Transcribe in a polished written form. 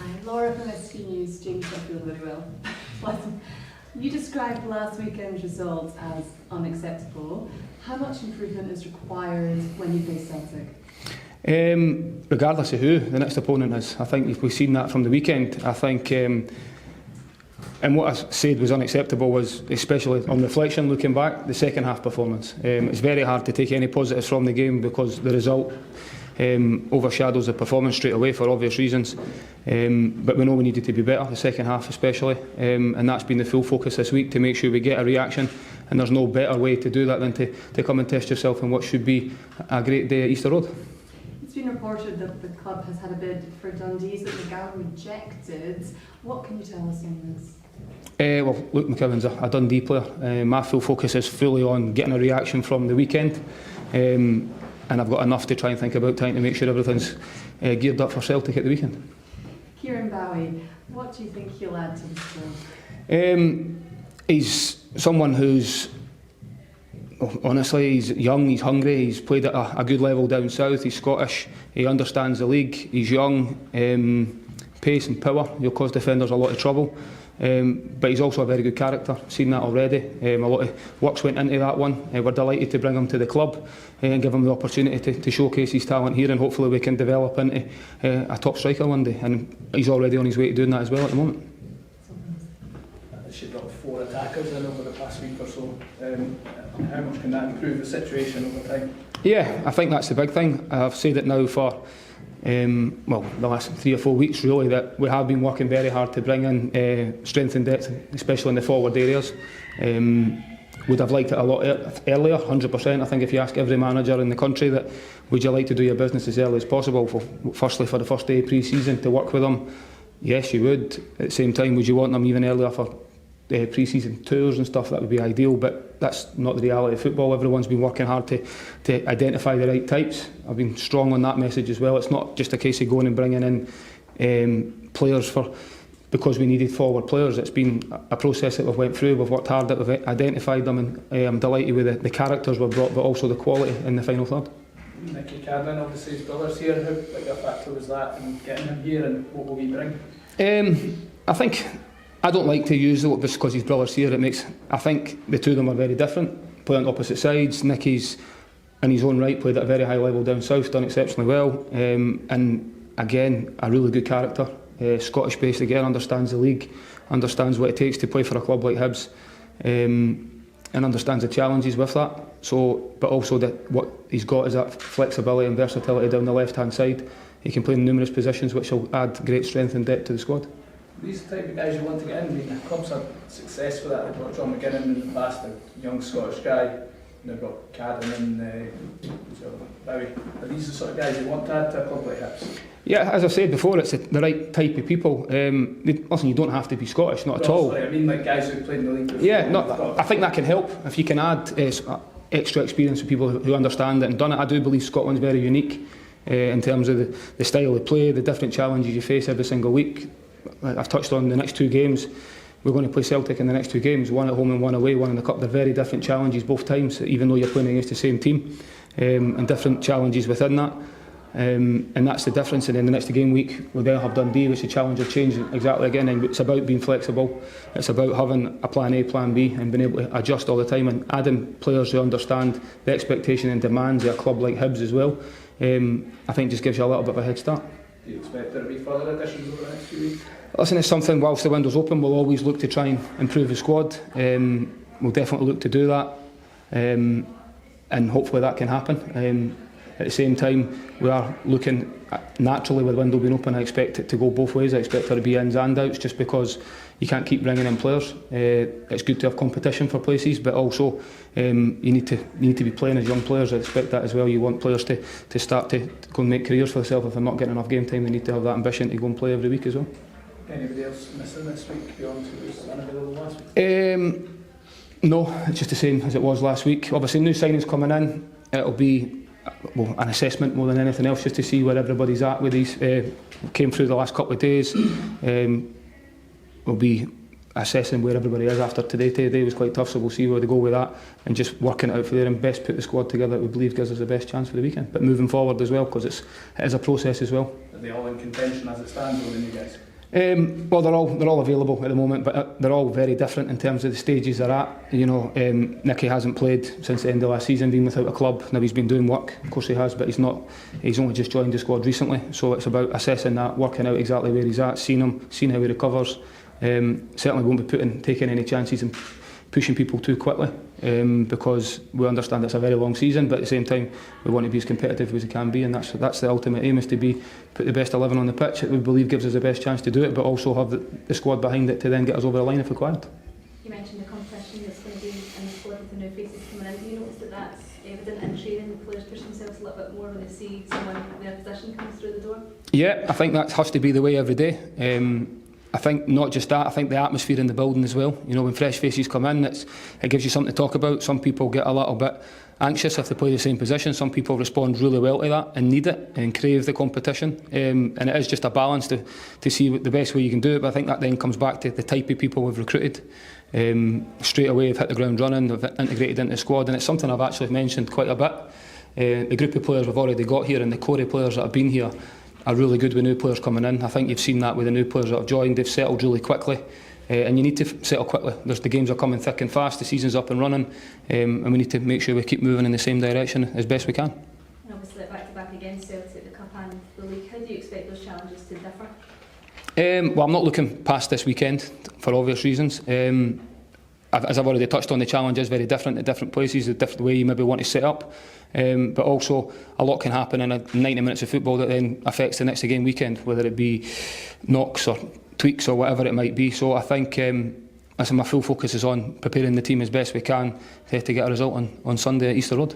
Hi, Laura from ST News. James, I feel very well. Listen, you described last weekend's result as unacceptable. How much improvement is required when you face Celtic? Regardless of who the next opponent is, I think we've seen that from the weekend. I think, and what I said was unacceptable was, especially on reflection, looking back, the second half performance. It's very hard to take any positives from the game because the result overshadows the performance straight away for obvious reasons. But we know we needed to be better, the second half especially, and that's been the full focus this week, to make sure we get a reaction. And there's no better way to do that than to come and test yourself in what should be a great day at Easter Road. It's been reported that the club has had a bid for Dundee's that McGowan rejected. What can you tell us on this? Well, Luke McKibben's a Dundee player. My full focus is fully on getting a reaction from the weekend, and I've got enough to try and think about trying to make sure everything's geared up for Celtic at the weekend. Kieran Bowie, what do you think he'll add to the squad? He's someone who's, honestly, he's young, he's hungry, he's played at a good level down south, he's Scottish, he understands the league, he's young, pace and power, he'll cause defenders a lot of trouble. But he's also a very good character, seen that already. A lot of work's went into that one. We're delighted to bring him to the club and give him the opportunity to showcase his talent here, and hopefully we can develop into a top striker one day, and he's already on his way to doing that as well at the moment. She brought 4 attackers in over the past week or so. How much can that improve the situation over time? Yeah, I think that's the big thing. I've said it now for well, the last 3 or 4 weeks really, that we have been working very hard to bring in strength and depth, especially in the forward areas. Would have liked it a lot earlier, 100%. I think if you ask every manager in the country that would you like to do your business as early as possible, firstly for the first day of pre-season to work with them, yes you would. At the same time, would you want them even earlier for pre-season tours and stuff? That would be ideal, but that's not the reality of football. Everyone's been working hard to identify the right types. I've been strong on that message as well. It's not just a case of going and bringing in players because we needed forward players. It's been a process that we've went through. We've worked hard, that we've identified them, and I'm delighted with the characters we've brought, but also the quality in the final third. Nicky Cadman, obviously his brother's here. How big a factor was that in getting him here, and what will he bring? I think, I don't like to use it just because his brother's here. I think the two of them are very different, playing on opposite sides. Nicky's in his own right played at a very high level down south, done exceptionally well, and again a really good character, Scottish based again, understands the league, understands what it takes to play for a club like Hibs, and understands the challenges with that. So, but also that what he's got is that flexibility and versatility down the left hand side. He can play in numerous positions, which will add great strength and depth to the squad. These type of guys you want to get in, I mean, the clubs had success with that. They've got John McGinnon in the past, a young Scottish guy, and they've got Cadden and Bowie. Are these the sort of guys you want to add to a club like Hibs? Yeah, as I said before, it's the right type of people. Listen, you don't have to be Scottish, not at all. Sorry, I mean like guys who've played in the league before. Yeah, I think that can help. If you can add extra experience with people who understand it and done it. I do believe Scotland's very unique in terms of the style of play, the different challenges you face every single week. I've touched on the next 2 games. We're going to play Celtic in the next 2 games, one at home and one away, one in the cup. They're very different challenges both times, even though you're playing against the same team, and different challenges within that. And that's the difference. And then the next game week we'll then have Dundee, which the challenge will change exactly again. And it's about being flexible. It's about having a plan A, plan B, and being able to adjust all the time, and adding players who understand the expectation and demands of a club like Hibs as well. I think just gives you a little bit of a head start. Do you expect there to be further additions over the next few weeks? Listen, it's something, whilst the window's open, we'll always look to try and improve the squad. We'll definitely look to do that, and hopefully that can happen. At the same time, we are looking naturally, with the window being open, I expect it to go both ways. I expect there to be ins and outs, just because you can't keep bringing in players. It's good to have competition for places, but also you need to be playing as young players. I expect that as well. You want players to start to go and make careers for themselves. If they're not getting enough game time, they need to have that ambition to go and play every week as well. Anybody else missing this week beyond who was unavailable last week? No, it's just the same as it was last week. Obviously, new signings coming in. It'll be an assessment more than anything else, just to see where everybody's at with these. Came through the last couple of days. We'll be assessing where everybody is after today. Today was quite tough, so we'll see where they go with that, and just working it out for there and best put the squad together that we believe gives us the best chance for the weekend. But moving forward as well, because it is a process as well. Are they all in contention as it stands, or the new guys? Well, they're all available at the moment, but they're all very different in terms of the stages they're at. You know, Nicky hasn't played since the end of last season, been without a club. Now he's been doing work, of course he has, but he's only just joined the squad recently. So it's about assessing that, working out exactly where he's at, seeing him, seeing how he recovers. Certainly won't be taking any chances and pushing people too quickly, because we understand it's a very long season, but at the same time we want to be as competitive as we can be, and that's the ultimate aim, is to put the best 11 on the pitch that we believe gives us the best chance to do it, but also have the squad behind it to then get us over the line if required. You mentioned the competition that's going to be in the squad with the new faces coming in. Do you notice that that's evident in training? The players push themselves a little bit more when they see someone in their position comes through the door? Yeah, I think that has to be the way every day. I think not just that, I think the atmosphere in the building as well. You know, when fresh faces come in, it gives you something to talk about. Some people get a little bit anxious if they play the same position. Some people respond really well to that and need it and crave the competition. And it is just a balance to see the best way you can do it. But I think that then comes back to the type of people we've recruited. Straight away, they've hit the ground running, they've integrated into the squad, and it's something I've actually mentioned quite a bit. The group of players we've already got here and the core of players that have been here are really good with new players coming in. I think you've seen that with the new players that have joined. They've settled really quickly, and you need to settle quickly. The games are coming thick and fast, the season's up and running, and we need to make sure we keep moving in the same direction as best we can. And obviously back to back against Celtic, the Cup and the League. How do you expect those challenges to differ? Well, I'm not looking past this weekend for obvious reasons. As I've already touched on, the challenge is very different at different places, the different way you maybe want to set up. But also a lot can happen in 90 minutes of football that then affects the next game weekend, whether it be knocks or tweaks or whatever it might be. So I think my full focus is on preparing the team as best we can to get a result on Sunday at Easter Road.